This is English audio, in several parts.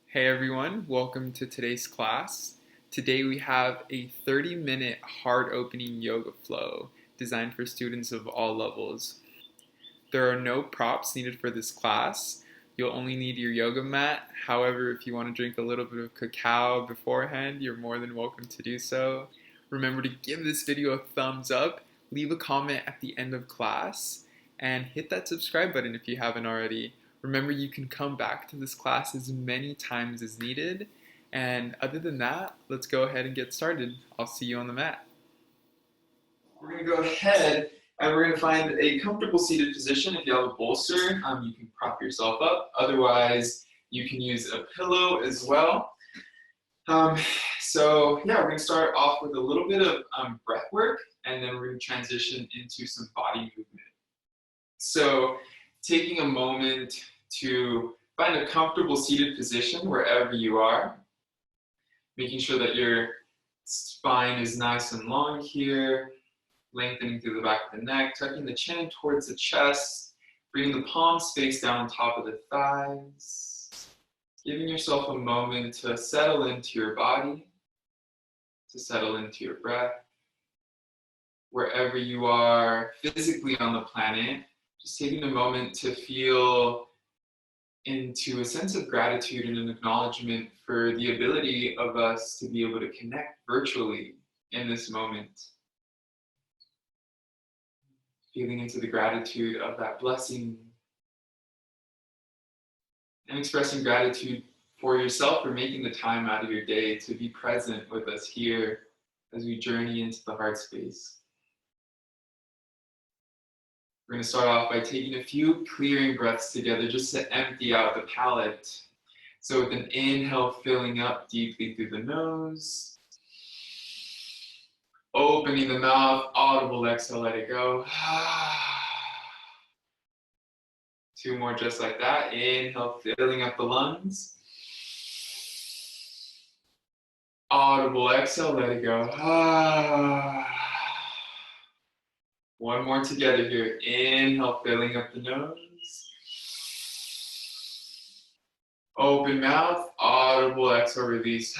Hey everyone, welcome to today's class. Today we have a 30-minute heart-opening yoga flow designed for students of all levels. There are no props needed for this class. You'll only need your yoga mat. However, if you want to drink a little bit of cacao beforehand, you're more than welcome to do so. Remember to give this video a thumbs up, leave a comment at the end of class, and hit that subscribe button if you haven't already. Remember, you can come back to this class as many times as needed. And other than that, let's go ahead and get started. I'll see you on the mat. We're going to go ahead and we're going to find a comfortable seated position. If you have a bolster, you can prop yourself up. Otherwise, you can use a pillow as well. We're going to start off with a little bit of breath work, and then we're going to transition into some body movement. So taking a moment to find a comfortable seated position wherever you are, making sure that your spine is nice and long here, lengthening through the back of the neck, tucking the chin towards the chest, bringing the palms face down on top of the thighs, giving yourself a moment to settle into your body, to settle into your breath. Wherever you are physically on the planet, just taking a moment to feel into a sense of gratitude and an acknowledgement for the ability of us to be able to connect virtually in this moment. Feeling into the gratitude of that blessing and expressing gratitude for yourself for making the time out of your day to be present with us here as we journey into the heart space. We're going to start off by taking a few clearing breaths together just to empty out the palate. So with an inhale, filling up deeply through the nose. Opening the mouth, audible exhale, let it go. Two more just like that. Inhale, filling up the lungs. Audible exhale, let it go. One more together here. Inhale, filling up the nose. Open mouth, audible exhale, release.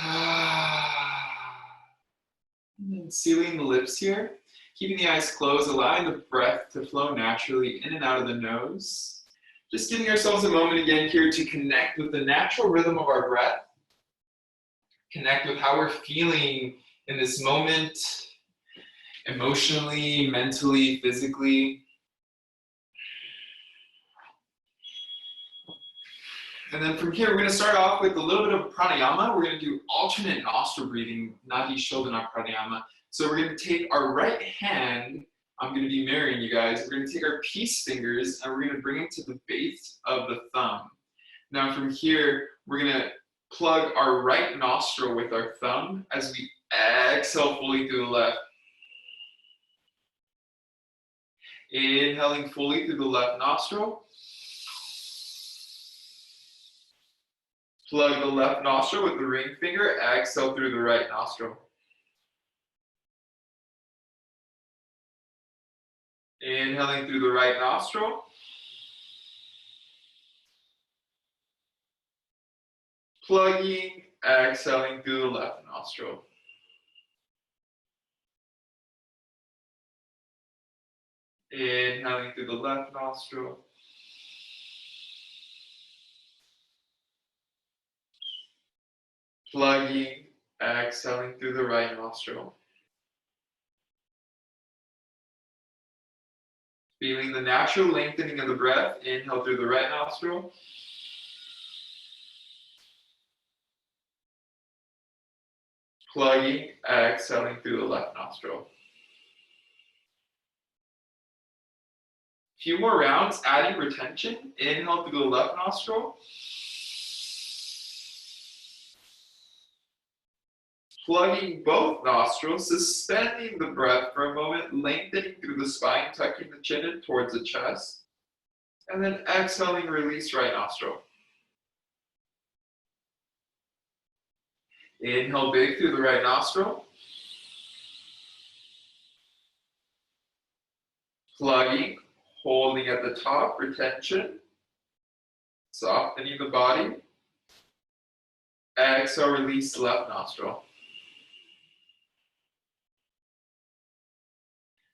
And then sealing the lips here. Keeping the eyes closed, allowing the breath to flow naturally in and out of the nose. Just giving ourselves a moment again here to connect with the natural rhythm of our breath. Connect with how we're feeling in this moment, emotionally, mentally, physically. And then from here, we're going to start off with a little bit of pranayama. We're going to do alternate nostril breathing, Nadi Shodhana pranayama. So we're going to take our right hand, I'm going to be mirroring you guys, we're going to take our peace fingers and we're going to bring them to the base of the thumb. Now from here, we're going to plug our right nostril with our thumb as we exhale fully through the left. Inhaling fully through the left nostril. Plug the left nostril with the ring finger, exhale through the right nostril. Inhaling through the right nostril. Plugging, exhaling through the left nostril. Inhaling through the left nostril. Plugging, exhaling through the right nostril. Feeling the natural lengthening of the breath. Inhale through the right nostril. Plugging, exhaling through the left nostril. Few more rounds, adding retention. Inhale through the left nostril. Plugging both nostrils, suspending the breath for a moment, lengthening through the spine, tucking the chin in towards the chest. And then exhaling, release right nostril. Inhale big through the right nostril. Plugging, holding at the top, retention. Softening the body. Exhale, release left nostril.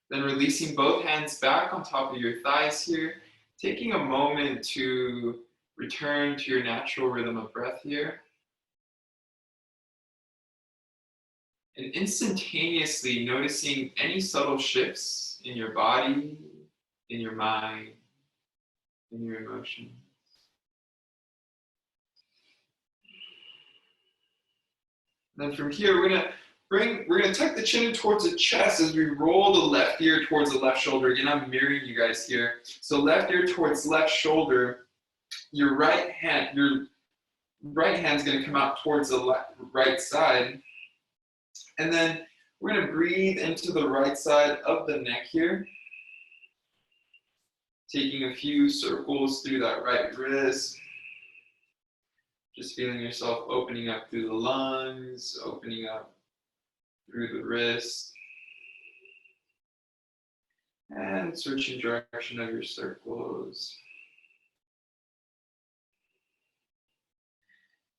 Then releasing both hands back on top of your thighs here, taking a moment to return to your natural rhythm of breath here. And instantaneously noticing any subtle shifts in your body, in your mind, in your emotions. Then from here, we're gonna tuck the chin towards the chest as we roll the left ear towards the left shoulder. Again, I'm mirroring you guys here. So left ear towards left shoulder. Your right hand's gonna come out towards the right side. And then we're gonna breathe into the right side of the neck here. Taking a few circles through that right wrist. Just feeling yourself opening up through the lungs, opening up through the wrist. And switching direction of your circles.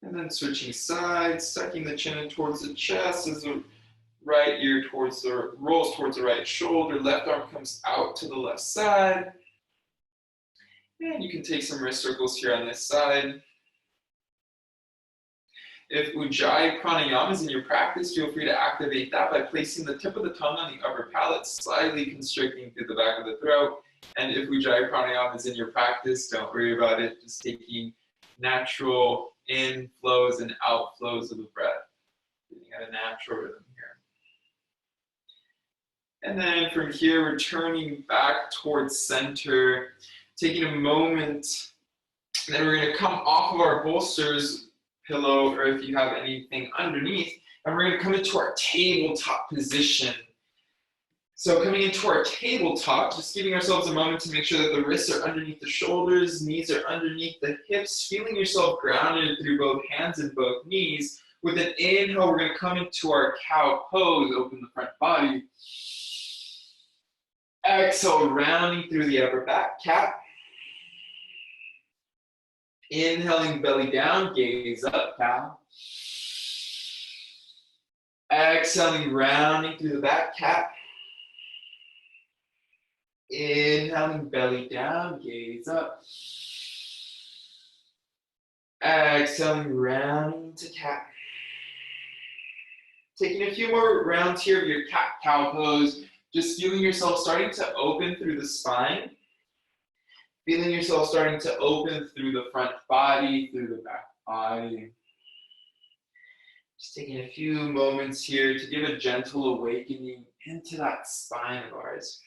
And then switching sides, sucking the chin in towards the chest as the right ear rolls towards the right shoulder. Left arm comes out to the left side. And you can take some wrist circles here on this side. If Ujjayi Pranayama is in your practice, feel free to activate that by placing the tip of the tongue on the upper palate, slightly constricting through the back of the throat. And if Ujjayi Pranayama is in your practice, don't worry about it. Just taking natural inflows and outflows of the breath. Getting at a natural rhythm here. And then from here, returning back towards center, taking a moment. And then we're going to come off of our bolsters, pillow, or if you have anything underneath, and we're going to come into our tabletop position. So coming into our tabletop, just giving ourselves a moment to make sure that the wrists are underneath the shoulders, knees are underneath the hips, feeling yourself grounded through both hands and both knees. With an inhale, we're going to come into our cow pose, open the front body. Exhale, rounding through the upper back, cat. Inhaling, belly down, gaze up, cow. Exhaling, rounding through the back, cat. Inhaling, belly down, gaze up. Exhaling, rounding to cat. Taking a few more rounds here of your cat-cow pose. Just feeling yourself starting to open through the spine. Feeling yourself starting to open through the front body, through the back body. Just taking a few moments here to give a gentle awakening into that spine of ours.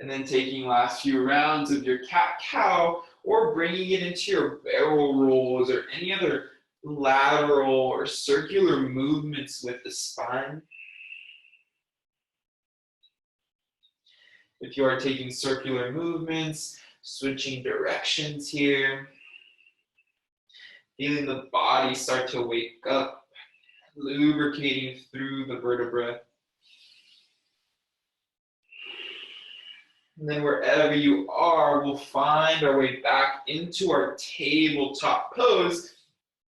And then taking last few rounds of your cat-cow, or bringing it into your barrel rolls or any other lateral or circular movements with the spine. If you are taking circular movements, switching directions here, feeling the body start to wake up, lubricating through the vertebra. And then wherever you are, we'll find our way back into our tabletop pose.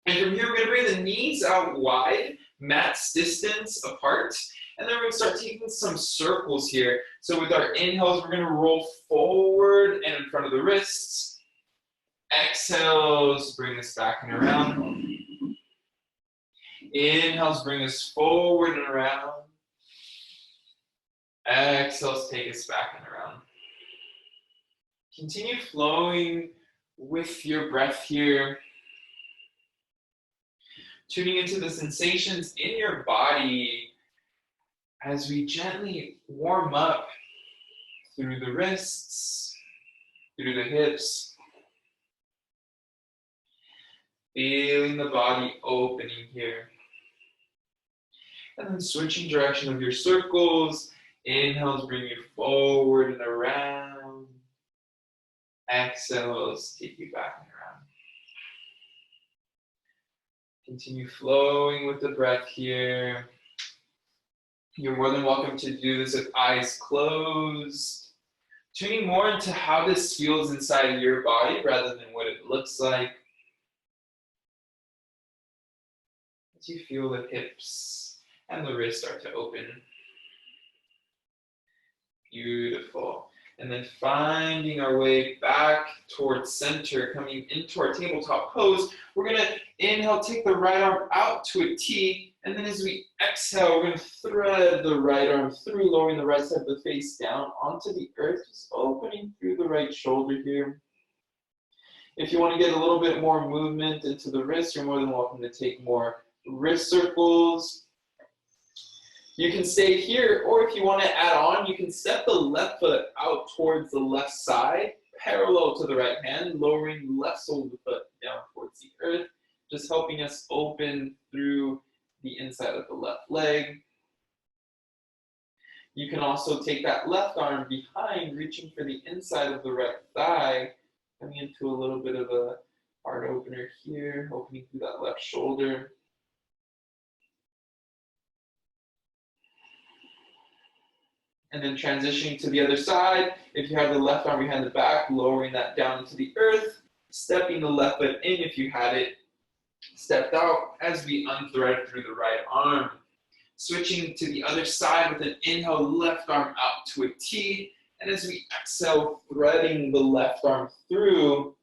And from here, we're going to bring the knees out wide, mat's distance apart. And then we're going to start taking some circles here. So with our inhales, we're going to roll forward and in front of the wrists. Exhales, bring us back and around. Inhales, bring us forward and around. Exhales, take us back and around. Continue flowing with your breath here. Tuning into the sensations in your body as we gently warm up through the wrists, through the hips. Feeling the body opening here. And then switching direction of your circles. Inhales bring you forward and around. Exhales take you back and around. Continue flowing with the breath here. You're more than welcome to do this with eyes closed. Tuning more into how this feels inside of your body rather than what it looks like. as you feel the hips and the wrists start to open. Beautiful. And then finding our way back towards center, coming into our tabletop pose. We're going to inhale, take the right arm out to a T, and then as we exhale, we're going to thread the right arm through, lowering the right side of the face down onto the earth, just opening through the right shoulder here. If you want to get a little bit more movement into the wrist, you're more than welcome to take more wrist circles. You can stay here, or if you want to add on, you can step the left foot out towards the left side, parallel to the right hand, lowering the left sole of the foot down towards the earth, just helping us open through the inside of the left leg. You can also take that left arm behind, reaching for the inside of the right thigh, coming into a little bit of a heart opener here, opening through that left shoulder. And then transitioning to the other side, if you have the left arm behind the back, lowering that down into the earth, stepping the left foot in if you had it stepped out as we unthread through the right arm. Switching to the other side with an inhale, left arm out to a T, and as we exhale, threading the left arm through,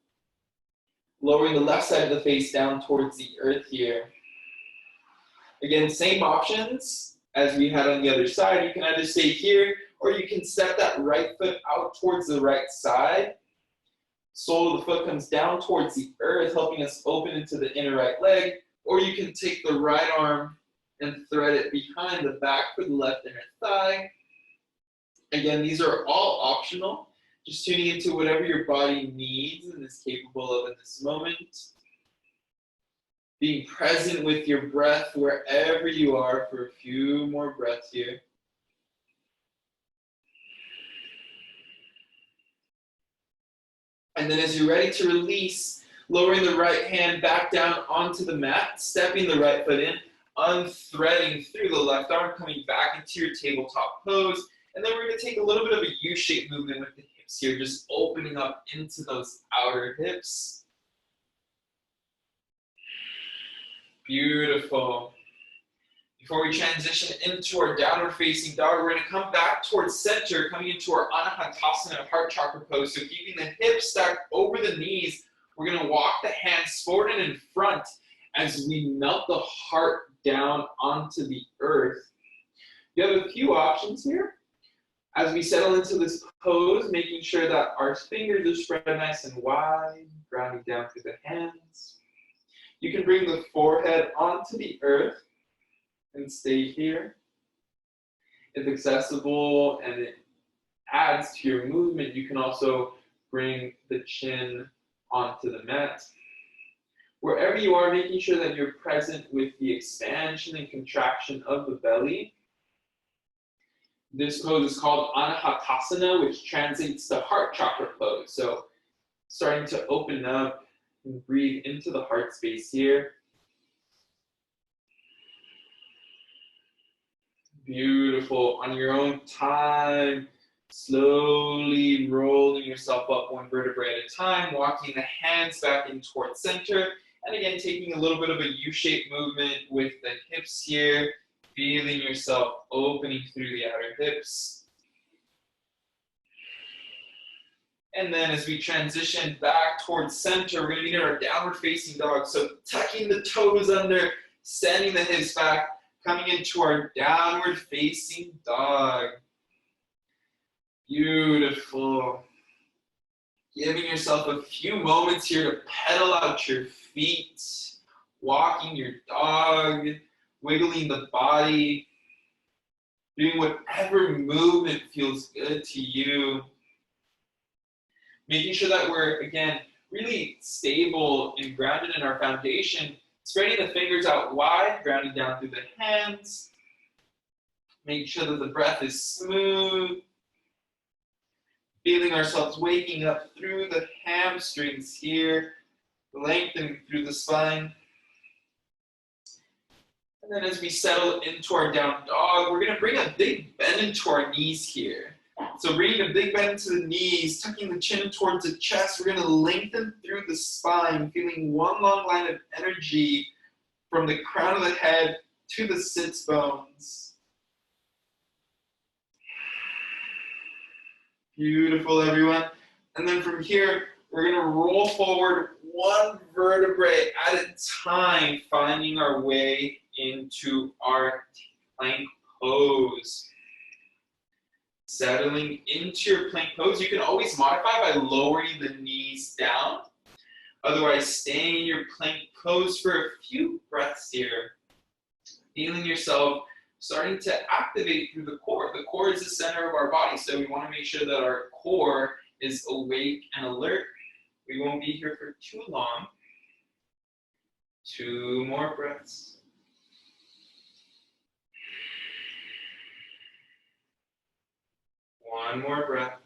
lowering the left side of the face down towards the earth here. Again, same options as we had on the other side. You can either stay here, or you can step that right foot out towards the right side. Sole of the foot comes down towards the earth, helping us open into the inner right leg, or you can take the right arm and thread it behind the back for the left inner thigh. Again, these are all optional, just tuning into whatever your body needs and is capable of in this moment. Being present with your breath wherever you are for a few more breaths here. And then as you're ready to release, lowering the right hand back down onto the mat, stepping the right foot in, unthreading through the left arm, coming back into your tabletop pose. And then we're going to take a little bit of a U-shaped movement with the hips here, just opening up into those outer hips. Beautiful. Before we transition into our downward facing dog, we're going to come back towards center, coming into our Anahatasana heart chakra pose. So keeping the hips stacked over the knees, we're going to walk the hands forward and in front as we melt the heart down onto the earth. You have a few options here. As we settle into this pose, making sure that our fingers are spread nice and wide, grounding down through the hands. You can bring the forehead onto the earth and stay here. If accessible and it adds to your movement, you can also bring the chin onto the mat. Wherever you are, making sure that you're present with the expansion and contraction of the belly. This pose is called Anahatasana, which translates to heart chakra pose. So starting to open up and breathe into the heart space here. Beautiful. On your own time, slowly rolling yourself up one vertebrae at a time, walking the hands back in towards center. And again, taking a little bit of a U-shaped movement with the hips here, feeling yourself opening through the outer hips. And then as we transition back towards center, we're going to be in our downward facing dog. So tucking the toes under, sending the hips back, coming into our downward facing dog. Beautiful. Giving yourself a few moments here to pedal out your feet, walking your dog, wiggling the body, doing whatever movement feels good to you. Making sure that we're, again, really stable and grounded in our foundation. Spreading the fingers out wide, grounding down through the hands. Making sure that the breath is smooth. Feeling ourselves waking up through the hamstrings here, lengthening through the spine. And then as we settle into our down dog, we're going to bring a big bend into our knees here. So bringing a big bend to the knees, tucking the chin towards the chest, we're going to lengthen through the spine, feeling one long line of energy from the crown of the head to the sits bones. Beautiful, everyone. And then from here, we're going to roll forward one vertebrae at a time, finding our way into our plank pose. Settling into your plank pose. You can always modify by lowering the knees down. Otherwise, staying in your plank pose for a few breaths here. Feeling yourself starting to activate through the core. The core is the center of our body, so we want to make sure that our core is awake and alert. We won't be here for too long. 2 more breaths. One more breath.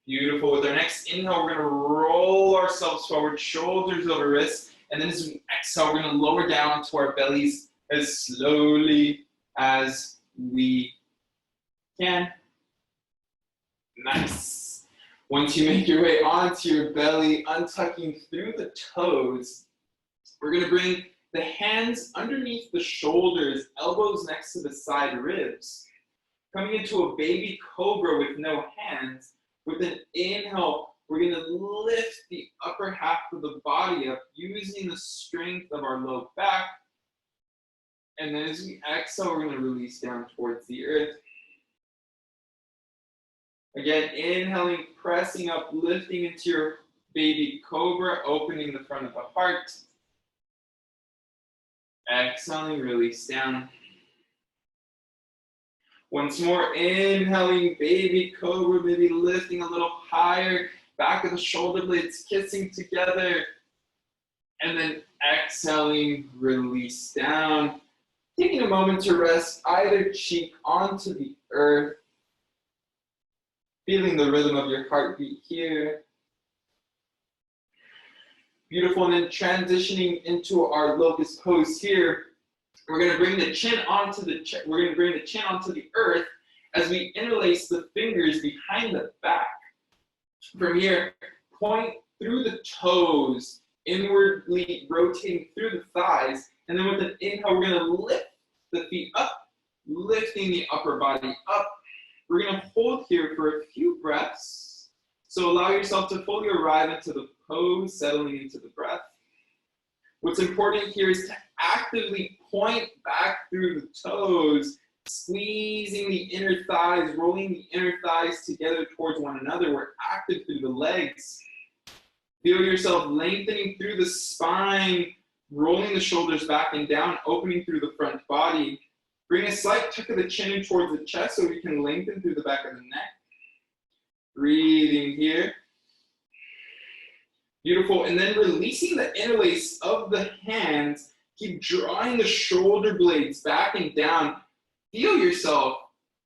Beautiful. With our next inhale, we're going to roll ourselves forward, shoulders over wrists. And then as we exhale, we're going to lower down to our bellies as slowly as we can. Nice. Once you make your way onto your belly, untucking through the toes, we're going to bring the hands underneath the shoulders, elbows next to the side ribs. Coming into a baby cobra with no hands. With an inhale, we're going to lift the upper half of the body up using the strength of our low back. And then as we exhale, we're going to release down towards the earth. Again, inhaling, pressing up, lifting into your baby cobra, opening the front of the heart. Exhaling, release down. Once more, inhaling, baby cobra, maybe lifting a little higher, back of the shoulder blades kissing together. And then exhaling, release down. Taking a moment to rest either cheek onto the earth. Feeling the rhythm of your heartbeat here. Beautiful, and then transitioning into our locust pose here. We're going to bring the chin onto the earth as we interlace the fingers behind the back. From here, point through the toes, inwardly rotating through the thighs, and then with an inhale, we're going to lift the feet up, lifting the upper body up. We're going to hold here for a few breaths. So allow yourself to fully arrive into the pose, settling into the breath. What's important here is to actively point back through the toes, squeezing the inner thighs, rolling the inner thighs together towards one another. We're active through the legs. Feel yourself lengthening through the spine, rolling the shoulders back and down, opening through the front body. Bring a slight tuck of the chin in towards the chest so we can lengthen through the back of the neck. Breathing here. Beautiful, and then releasing the interlace of the hands, keep drawing the shoulder blades back and down. Feel yourself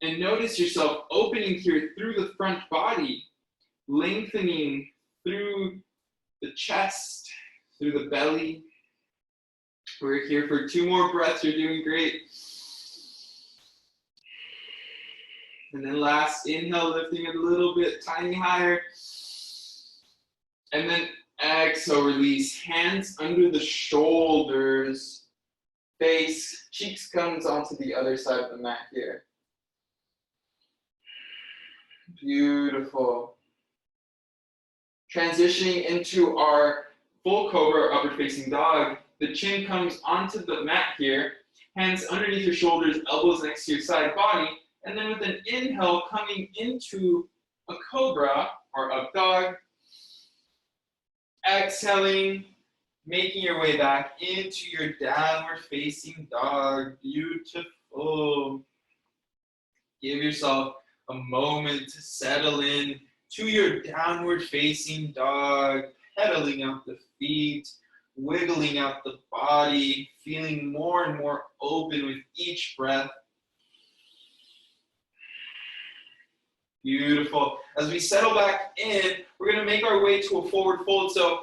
and notice yourself opening here through the front body, lengthening through the chest, through the belly. We're here for 2 more breaths, you're doing great. And then last, inhale, lifting a little bit, tiny higher. And then exhale, release, hands under the shoulders, face, cheeks comes onto the other side of the mat here. Beautiful. Transitioning into our full cobra, upward facing dog. The chin comes onto the mat here, hands underneath your shoulders, elbows next to your side body, and then with an inhale, coming into a cobra or up dog. Exhaling, making your way back into your downward facing dog. Beautiful. Give yourself a moment to settle in to your downward facing dog, pedaling out the feet, wiggling out the body, feeling more and more open with each breath. Beautiful. As we settle back in, we're going to make our way to a forward fold. So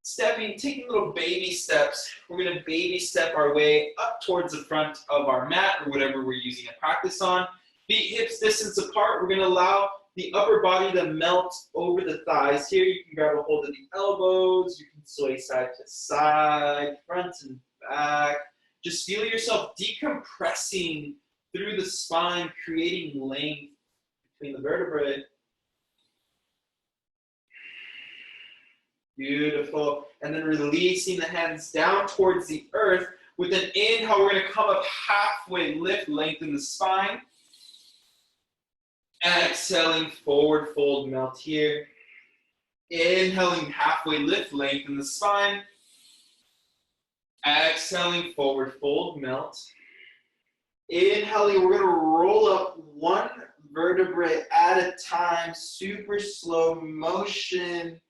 taking little baby steps, we're going to baby step our way up towards the front of our mat or whatever we're using to practice on. Feet hips distance apart. We're going to allow the upper body to melt over the thighs here. You can grab a hold of the elbows. You can sway side to side, front and back. Just feel yourself decompressing through the spine, creating length between the vertebrae. Beautiful. And then releasing the hands down towards the earth. With an inhale, we're going to come up halfway, lift, lengthen the spine. Exhaling, forward fold, melt here. Inhaling, halfway lift, lengthen the spine. Exhaling, forward fold, melt. Inhaling, we're going to roll up one vertebrae at a time, super slow motion.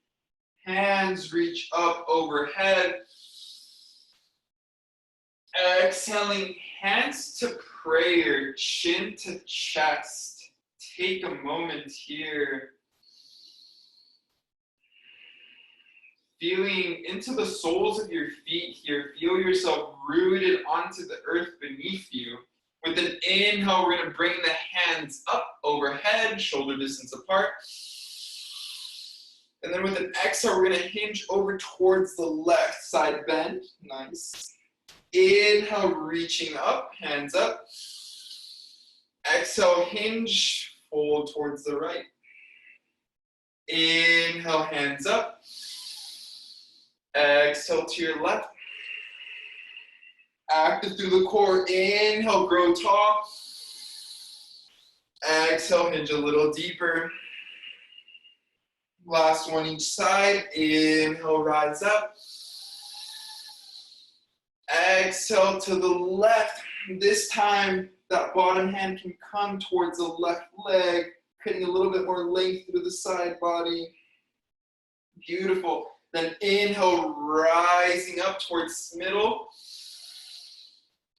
Hands reach up overhead. Exhaling, hands to prayer, chin to chest. Take a moment here. Feeling into the soles of your feet here. Feel yourself rooted onto the earth beneath you. With an inhale, we're going to bring the hands up overhead, shoulder distance apart. And then with an exhale, we're going to hinge over towards the left side bend. Nice. Inhale, reaching up, hands up. Exhale, hinge, fold towards the right. Inhale, hands up. Exhale to your left. Active through the core. Inhale, grow tall. Exhale, hinge a little deeper. Last one each side. Inhale, rise up. Exhale to the left. This time, that bottom hand can come towards the left leg, creating a little bit more length through the side body. Beautiful. Then inhale, rising up towards middle.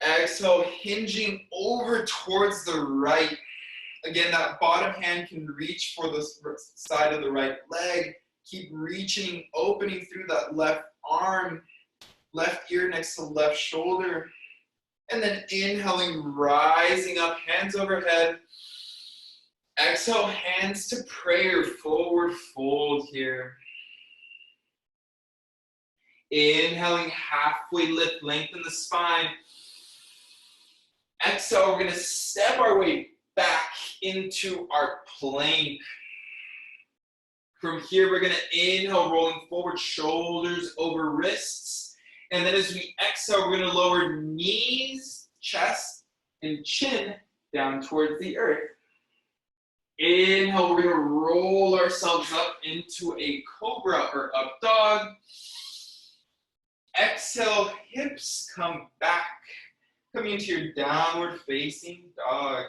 Exhale, hinging over towards the right. Again, that bottom hand can reach for the side of the right leg. Keep reaching, opening through that left arm, left ear next to left shoulder. And then inhaling, rising up, hands overhead. Exhale, hands to prayer, forward fold here. Inhaling, halfway lift, lengthen the spine. Exhale, we're going to step our way back into our plank. From here, we're going to inhale, rolling forward, shoulders over wrists. And then as we exhale, we're going to lower knees, chest, and chin down towards the earth. Inhale, we're going to roll ourselves up into a cobra or up dog. Exhale, hips come back. Coming into your downward facing dog.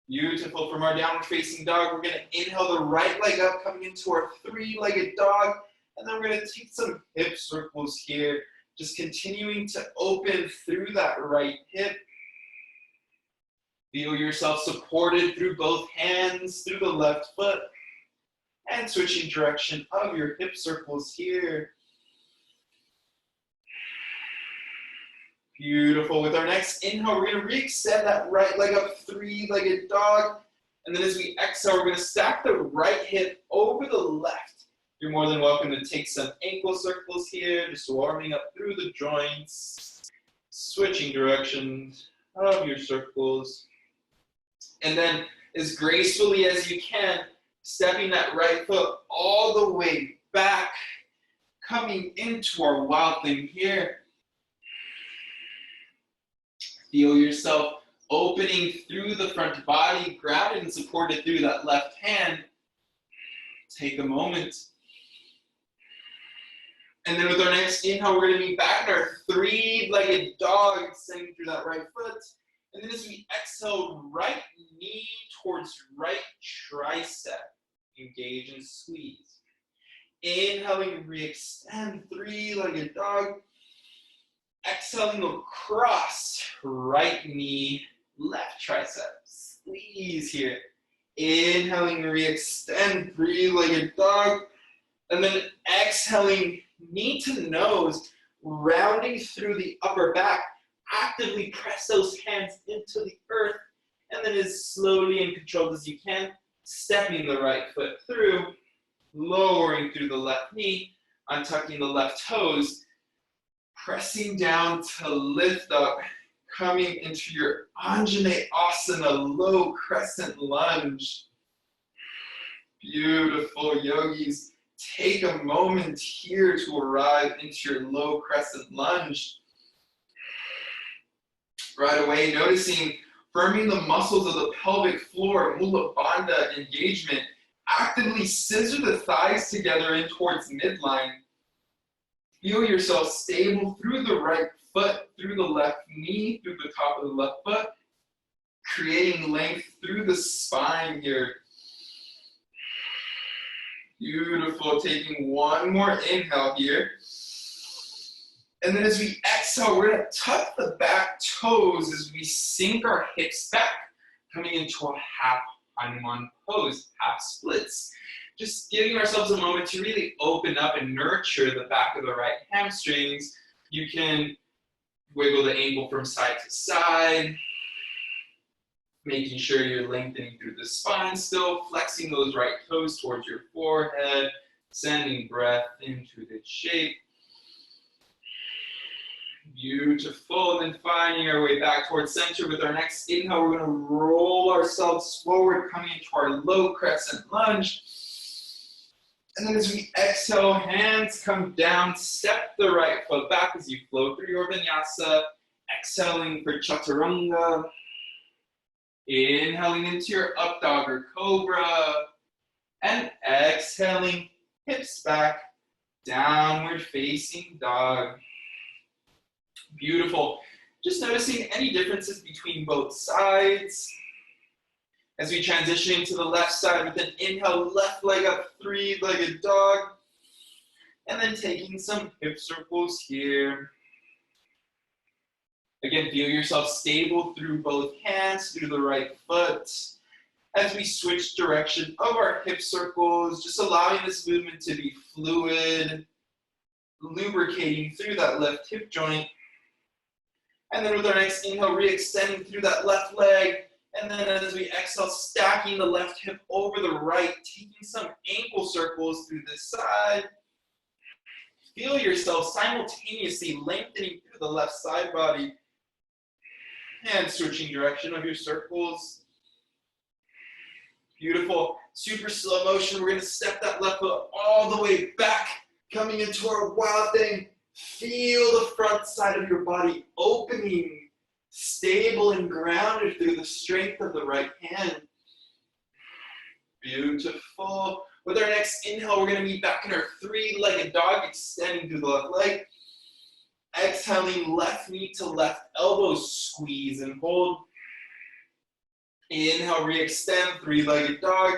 Beautiful. From our downward facing dog, we're going to inhale the right leg up, coming into our three-legged dog. And then we're going to take some hip circles here. Just continuing to open through that right hip. Feel yourself supported through both hands, through the left foot. And switching direction of your hip circles here. Beautiful. With our next inhale, we're going to re-extend that right leg up, three-legged dog. And then as we exhale, we're going to stack the right hip over the left. You're more than welcome to take some ankle circles here, just warming up through the joints, switching directions of your circles. And then as gracefully as you can, stepping that right foot all the way back, coming into our wild thing here. Feel yourself opening through the front body, grounded and supported through that left hand. Take a moment. And then with our next inhale, we're going to be back in our three-legged dog, extending through that right foot. And then as we exhale, right knee towards right tricep. Engage and squeeze. Inhaling, re-extend, three-legged dog. Exhaling across, right knee, left tricep. Squeeze here. Inhaling, re-extend, three-legged dog. And then exhaling, knee to nose, rounding through the upper back. Actively press those hands into the earth. And then as slowly and controlled as you can, stepping the right foot through, lowering through the left knee, untucking the left toes, pressing down to lift up, coming into your Anjaneyasana, low crescent lunge. Beautiful, yogis. Take a moment here to arrive into your low crescent lunge. Right away, noticing firming the muscles of the pelvic floor, Mula Bandha engagement. Actively scissor the thighs together in towards midline. Feel yourself stable through the right foot, through the left knee, through the top of the left foot, creating length through the spine here. Beautiful. Taking one more inhale here. And then as we exhale, we're going to tuck the back toes as we sink our hips back, coming into a half Hanuman pose, half splits. Just giving ourselves a moment to really open up and nurture the back of the right hamstrings. You can wiggle the ankle from side to side, making sure you're lengthening through the spine still, flexing those right toes towards your forehead, sending breath into the shape. Beautiful. And then finding our way back towards center with our next inhale, we're going to roll ourselves forward, coming into our low crescent lunge. And then as we exhale, hands come down, step the right foot back as you flow through your vinyasa. Exhaling for chaturanga. Inhaling into your up dog or cobra. And exhaling, hips back, downward facing dog. Beautiful. Just noticing any differences between both sides. As we transition into the left side with an inhale, left leg up, three-legged dog. And then taking some hip circles here. Again, feel yourself stable through both hands, through the right foot. As we switch direction of our hip circles, just allowing this movement to be fluid, lubricating through that left hip joint. And then with our next inhale, re-extending through that left leg. And then as we exhale, stacking the left hip over the right, taking some ankle circles through this side. Feel yourself simultaneously lengthening through the left side body. And switching direction of your circles. Beautiful. Super slow motion. We're going to step that left foot all the way back, coming into our wild thing. Feel the front side of your body opening, stable and grounded through the strength of the right hand. Beautiful. With our next inhale, we're going to be back in our three-legged dog, extending through the left leg. Exhaling, left knee to left elbow, squeeze and hold. Inhale, re-extend, three-legged dog.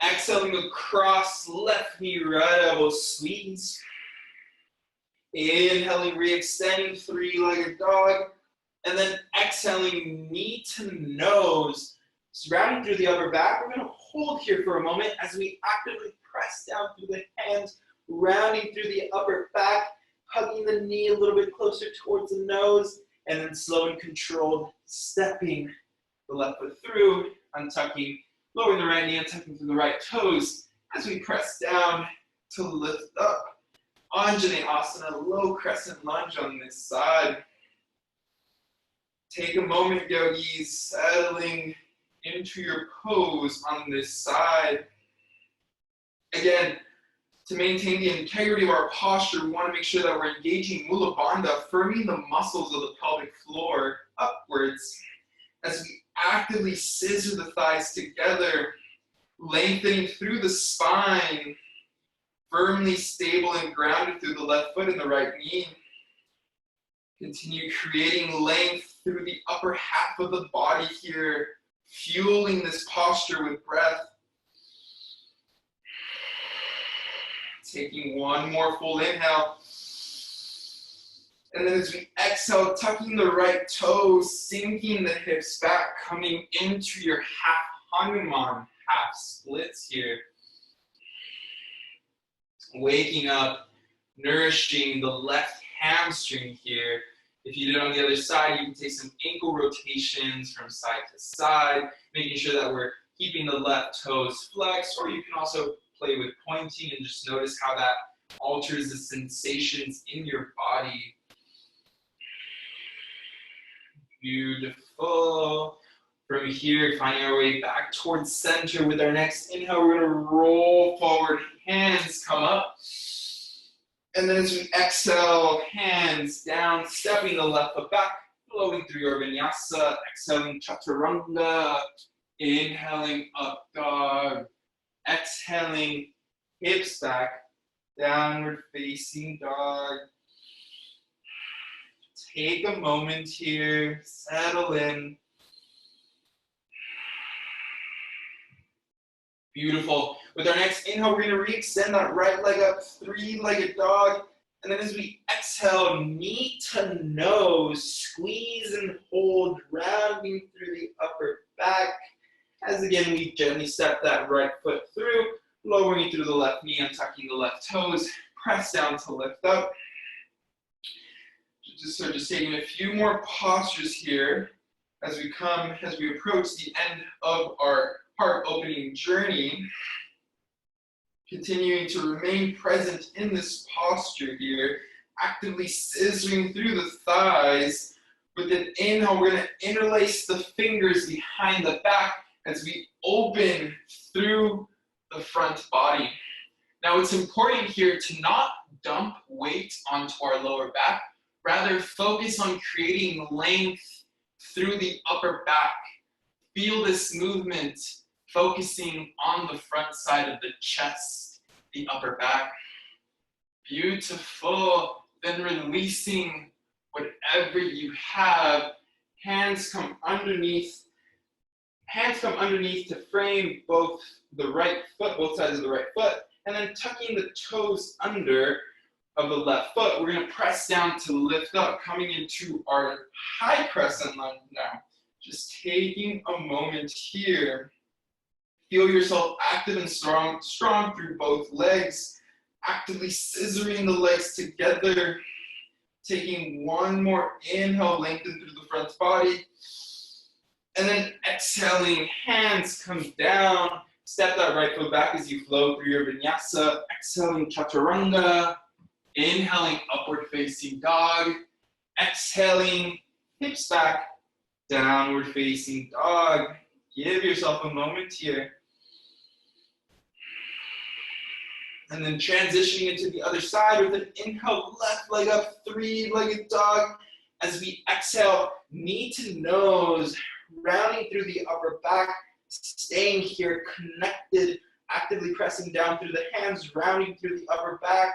Exhaling across, left knee, right elbow, squeeze. Inhaling, re-extending, three-legged dog. And then exhaling, knee to nose. Rounding through the upper back, we're going to hold here for a moment as we actively press down through the hands, rounding through the upper back, hugging the knee a little bit closer towards the nose, and then slow and controlled, stepping the left foot through, untucking, lowering the right knee, untucking through the right toes as we press down to lift up. Anjaneyasana, low crescent lunge on this side. Take a moment, yogis, settling into your pose on this side. Again, to maintain the integrity of our posture, we want to make sure that we're engaging Mula Bandha, firming the muscles of the pelvic floor upwards as we actively scissor the thighs together, lengthening through the spine, firmly stable and grounded through the left foot and the right knee. Continue creating length through the upper half of the body here, fueling this posture with breath. Taking one more full inhale. And then as we exhale, tucking the right toes, sinking the hips back, coming into your half Hanuman, half splits here. Waking up, nourishing the left hamstring here. If you did it on the other side, you can take some ankle rotations from side to side, making sure that we're keeping the left toes flexed, or you can also play with pointing and just notice how that alters the sensations in your body. Beautiful. From here, finding our way back towards center with our next inhale, we're going to roll forward, hands come up. And then as we exhale, hands down, stepping the left foot back, flowing through your vinyasa, exhaling chaturanga, inhaling up dog, exhaling hips back, downward facing dog. Take a moment here, settle in. Beautiful. With our next inhale, we're going to re-extend that right leg up, three-legged dog. And then as we exhale, knee to nose, squeeze and hold, rounding through the upper back. As again, we gently step that right foot through, lowering through the left knee, untucking the left toes, press down to lift up. Just taking a few more postures here as we approach the end of our heart opening journey. Continuing to remain present in this posture here, actively scissoring through the thighs. With an inhale, we're going to interlace the fingers behind the back as we open through the front body. Now, it's important here to not dump weight onto our lower back, rather focus on creating length through the upper back. Feel this movement focusing on the front side of the chest, the upper back. Beautiful. Then releasing whatever you have. Hands come underneath to frame both sides of the right foot, and then tucking the toes under of the left foot. We're going to press down to lift up, coming into our high crescent lunge now. Just taking a moment here. Feel yourself active and strong through both legs, actively scissoring the legs together. Taking one more inhale, lengthen through the front body. And then exhaling, hands come down. Step that right foot back as you flow through your vinyasa. Exhaling chaturanga. Inhaling upward facing dog. Exhaling hips back. Downward facing dog. Give yourself a moment here. And then transitioning into the other side with an inhale, left leg up, three-legged dog. As we exhale, knee to nose, rounding through the upper back, staying here connected, actively pressing down through the hands, rounding through the upper back,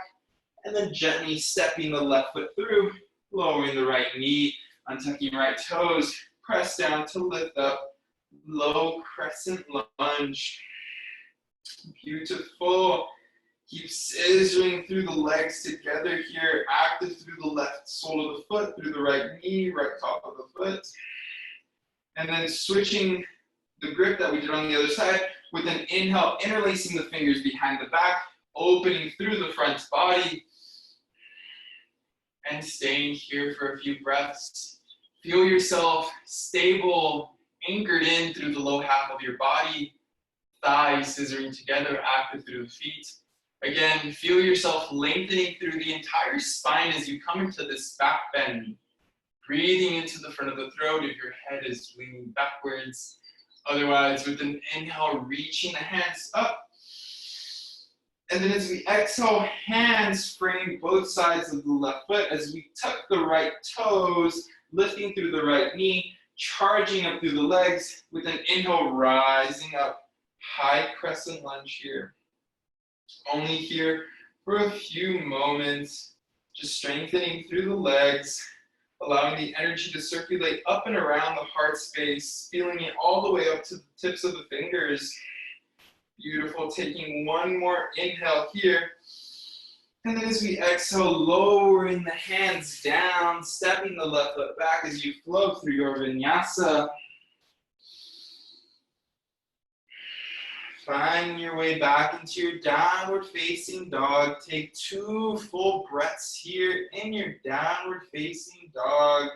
and then gently stepping the left foot through, lowering the right knee, untucking right toes, press down to lift up, low crescent lunge. Beautiful. Keep scissoring through the legs together here, active through the left sole of the foot, through the right knee, right top of the foot. And then switching the grip that we did on the other side with an inhale, interlacing the fingers behind the back, opening through the front body, and staying here for a few breaths. Feel yourself stable, anchored in through the low half of your body, thighs scissoring together, active through the feet. Again, feel yourself lengthening through the entire spine as you come into this back bend. Breathing into the front of the throat if your head is leaning backwards. Otherwise, with an inhale, reaching the hands up. And then as we exhale, hands frame both sides of the left foot as we tuck the right toes, lifting through the right knee, charging up through the legs with an inhale, rising up. High crescent lunge here. Only here for a few moments, just strengthening through the legs, allowing the energy to circulate up and around the heart space, feeling it all the way up to the tips of the fingers. Beautiful. Taking one more inhale here. And then as we exhale, lowering the hands down, stepping the left foot back as you flow through your vinyasa. Find your way back into your downward facing dog. Take 2 full breaths here in your downward facing dog.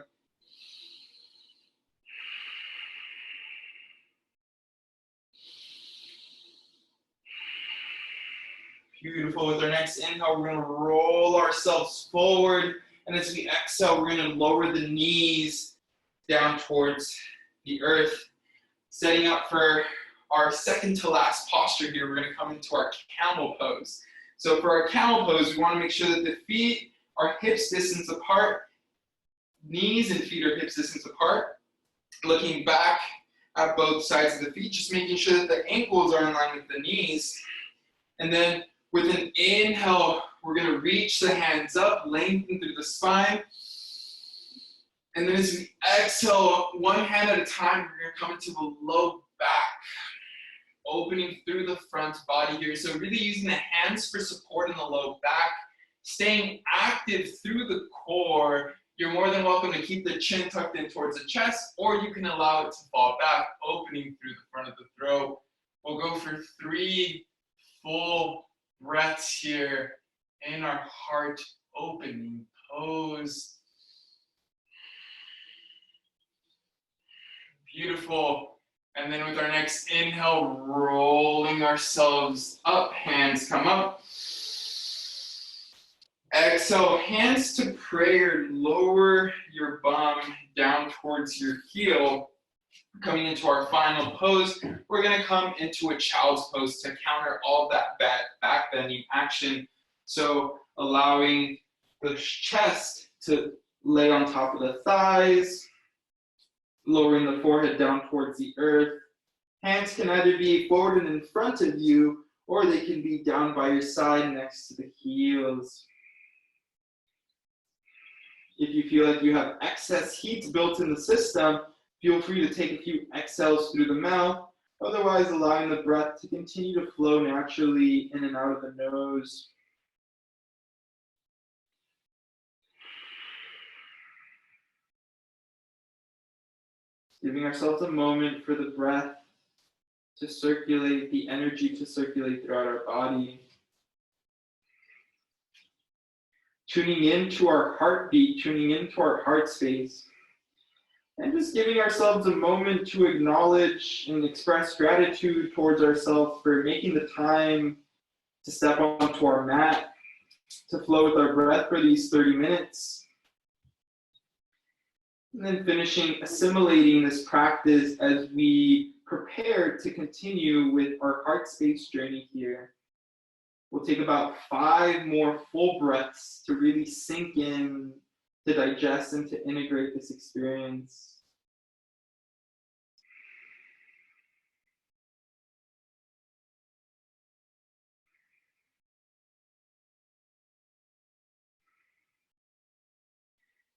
Beautiful. With our next inhale, we're going to roll ourselves forward. And as we exhale, we're going to lower the knees down towards the earth. Setting up for our second to last posture here, we're going to come into our camel pose. So for our camel pose, we want to make sure that the feet are hips distance apart. Knees and feet are hips distance apart. Looking back at both sides of the feet, just making sure that the ankles are in line with the knees. And then with an inhale, we're going to reach the hands up, lengthen through the spine. And then as we exhale, one hand at a time, we're going to come into the low back, opening through the front body here. So really using the hands for support in the low back, staying active through the core. You're more than welcome to keep the chin tucked in towards the chest, or you can allow it to fall back, opening through the front of the throat. We'll go for 3 full breaths here in our heart opening pose. Beautiful. And then with our next inhale, rolling ourselves up, hands come up. Exhale, hands to prayer, lower your bum down towards your heel. Coming into our final pose, we're going to come into a child's pose to counter all that back bending action. So allowing the chest to lay on top of the thighs, lowering the forehead down towards the earth. Hands can either be forward and in front of you, or they can be down by your side next to the heels. If you feel like you have excess heat built in the system, feel free to take a few exhales through the mouth, otherwise allowing the breath to continue to flow naturally in and out of the nose. Giving ourselves a moment for the breath to circulate, the energy to circulate throughout our body. Tuning into our heartbeat, tuning into our heart space. And just giving ourselves a moment to acknowledge and express gratitude towards ourselves for making the time to step onto our mat, to flow with our breath for these 30 minutes. And then finishing assimilating this practice as we prepare to continue with our heart space journey here. We'll take about 5 more full breaths to really sink in, to digest and to integrate this experience.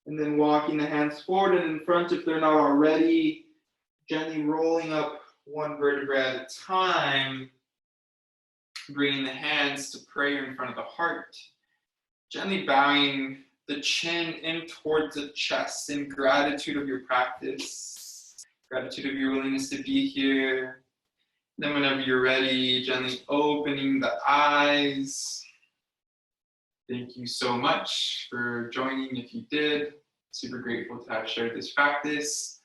And then walking the hands forward and in front if they're not already, gently rolling up one vertebra at a time, bringing the hands to prayer in front of the heart, gently bowing the chin in towards the chest in gratitude of your practice, gratitude of your willingness to be here. Then whenever you're ready, gently opening the eyes. Thank you so much for joining if you did. Super grateful to have shared this practice.